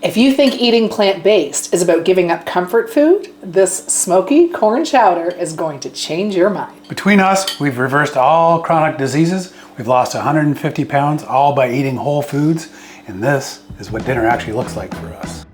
If you think eating plant-based is about giving up comfort food, this smoky corn chowder is going to change your mind. Between us, we've reversed all chronic diseases. We've lost 150 pounds, all by eating whole foods. And this is what dinner actually looks like for us.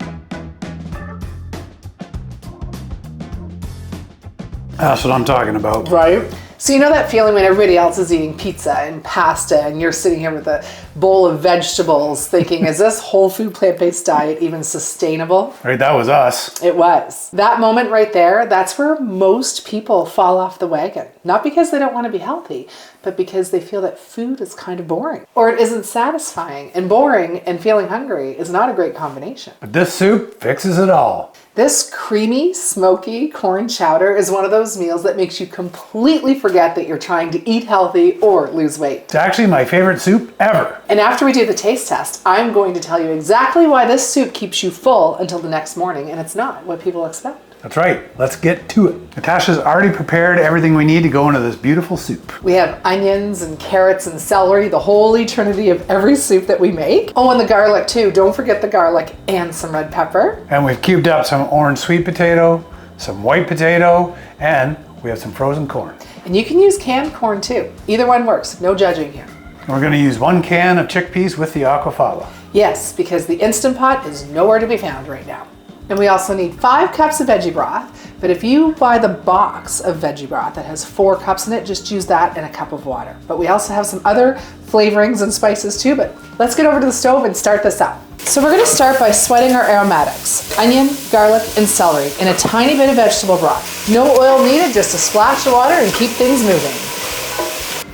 That's what I'm talking about. Right? So you know that feeling when everybody else is eating pizza and pasta and you're sitting here with a bowl of vegetables thinking, is this whole food plant-based diet even sustainable? Right, that was us. It was. That moment right there, that's where most people fall off the wagon. Not because they don't want to be healthy, but because they feel that food is kind of boring or it isn't satisfying. And boring and feeling hungry is not a great combination. But this soup fixes it all. This creamy, smoky corn chowder is one of those meals that makes you completely forget that you're trying to eat healthy or lose weight. It's actually my favorite soup ever. And after we do the taste test, I'm going to tell you exactly why this soup keeps you full until the next morning, and it's not what people expect. That's right, let's get to it. Natasha's already prepared everything we need to go into this beautiful soup. We have onions and carrots and celery, the holy trinity of every soup that we make. Oh, and the garlic too. Don't forget the garlic and some red pepper. And we've cubed up some orange sweet potato, some white potato, and we have some frozen corn. And you can use canned corn too. Either one works, no judging here. And we're gonna use 1 can of chickpeas with the aquafaba. Yes, because the Instant Pot is nowhere to be found right now. And we also need 5 cups of veggie broth, but if you buy the box of veggie broth that has 4 cups in it, just use that and a cup of water. But we also have some other flavorings and spices too, but let's get over to the stove and start this up. So we're gonna start by sweating our aromatics, onion, garlic, and celery in a tiny bit of vegetable broth. No oil needed, just a splash of water and keep things moving.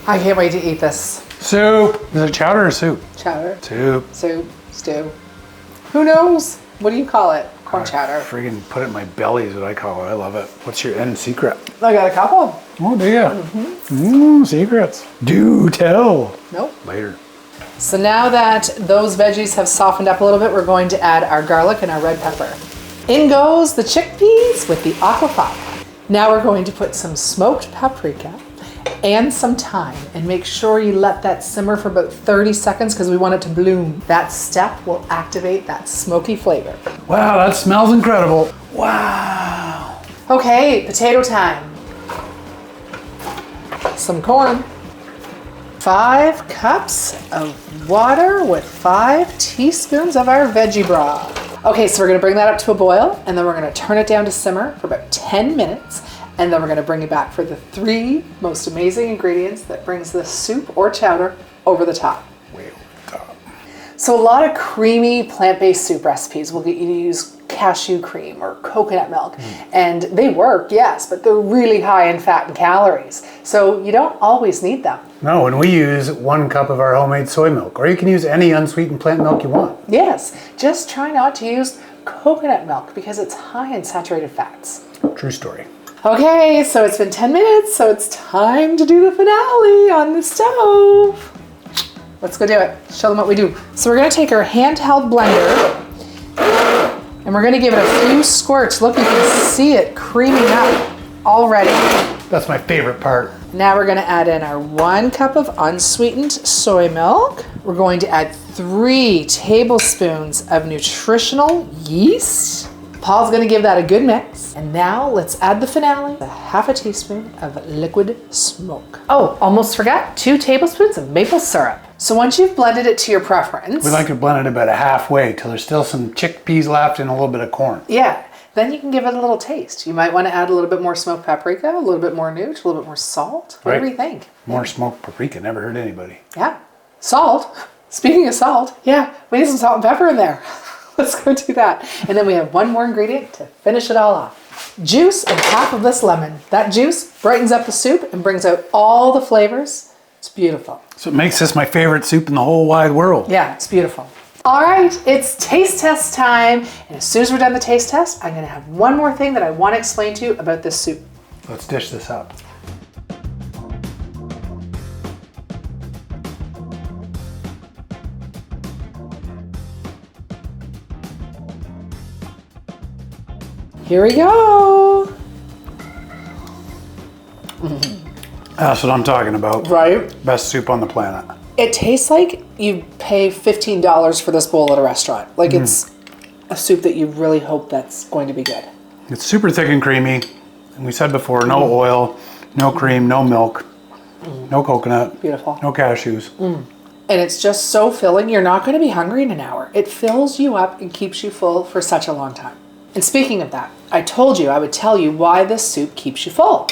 I can't wait to eat this. Soup. Is it chowder or soup? Chowder. Soup. Soup. Stew. Who knows? What do you call it? Corn chowder. Friggin' put it in my belly is what I call it. I love it. What's your end secret? I got a couple. Oh, do you? Secrets. Do tell. Nope. Later. So now that those veggies have softened up a little bit, we're going to add our garlic and our red pepper. In goes the chickpeas with the aquafaba. Now we're going to put some smoked paprika and some thyme, and make sure you let that simmer for about 30 seconds because we want it to bloom. That step will activate that smoky flavor. Wow, that smells incredible. Wow. Okay, potato time. Some corn. 5 cups of water with 5 teaspoons of our veggie broth. Okay, so we're gonna bring that up to a boil, and then we're gonna turn it down to simmer for about 10 minutes. And then we're gonna bring it back for the 3 most amazing ingredients that brings this soup or chowder over the top. Way over the top. So a lot of creamy plant-based soup recipes will get you to use cashew cream or coconut milk. And they work, yes, but they're really high in fat and calories. So you don't always need them. No, and we use 1 cup of our homemade soy milk, or you can use any unsweetened plant milk you want. Yes, just try not to use coconut milk because it's high in saturated fats. True story. Okay, so it's been 10 minutes, so it's time to do the finale on the stove. Let's go do it. Show them what we do. So we're gonna take our handheld blender and we're gonna give it a few squirts. Look, you can see it creaming up already. That's my favorite part. Now we're gonna add in our 1 cup of unsweetened soy milk. We're going to add 3 tablespoons of nutritional yeast. Paul's gonna give that a good mix. And now let's add the finale, a 1/2 teaspoon of liquid smoke. Oh, almost forgot, 2 tablespoons of maple syrup. So once you've blended it to your preference. We like to blend it about halfway till there's still some chickpeas left and a little bit of corn. Yeah, then you can give it a little taste. You might wanna add a little bit more smoked paprika, a little bit more nooch, a little bit more salt. Whatever you think. More smoked paprika, never hurt anybody. Yeah, salt. Speaking of salt, yeah, we need some salt and pepper in there. Let's go do that. And then we have 1 more ingredient to finish it all off. Juice and half of this lemon. That juice brightens up the soup and brings out all the flavors. It's beautiful. So it makes this my favorite soup in the whole wide world. Yeah, it's beautiful. All right, it's taste test time. And as soon as we're done the taste test, I'm gonna have 1 more thing that I wanna explain to you about this soup. Let's dish this up. Here we go. That's what I'm talking about. Right? Best soup on the planet. It tastes like you pay $15 for this bowl at a restaurant. Like it's a soup that you really hope that's going to be good. It's super thick and creamy. And we said before, no oil, no cream, no milk, no coconut, Beautiful. no cashews. And it's just so filling, you're not going to be hungry in an hour. It fills you up and keeps you full for such a long time. And speaking of that, I told you I would tell you why this soup keeps you full.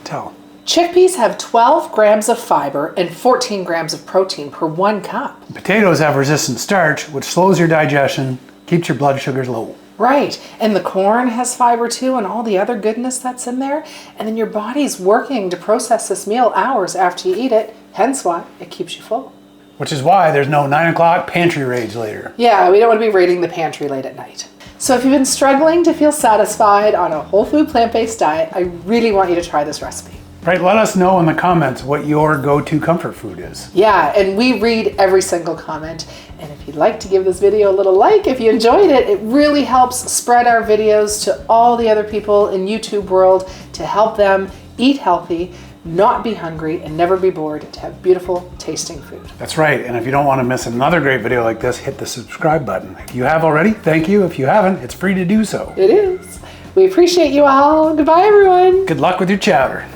Tell. Chickpeas have 12 grams of fiber and 14 grams of protein per 1 cup. Potatoes have resistant starch, which slows your digestion, keeps your blood sugars low. Right, and the corn has fiber too and all the other goodness that's in there. And then your body's working to process this meal hours after you eat it, hence why it keeps you full. Which is why there's no 9 o'clock pantry raids later. Yeah, we don't want to be raiding the pantry late at night. So if you've been struggling to feel satisfied on a whole food plant-based diet, I really want you to try this recipe. Right, let us know in the comments what your go-to comfort food is. Yeah, and we read every single comment. And if you'd like to give this video a little like, if you enjoyed it, it really helps spread our videos to all the other people in YouTube world to help them eat healthy, not be hungry, and never be bored, to have beautiful tasting food. That's right, and if you don't want to miss another great video like this, hit the subscribe button. If you have already, thank you. If you haven't, it's free to do so. It is. We appreciate you all. Goodbye, everyone. Good luck with your chowder.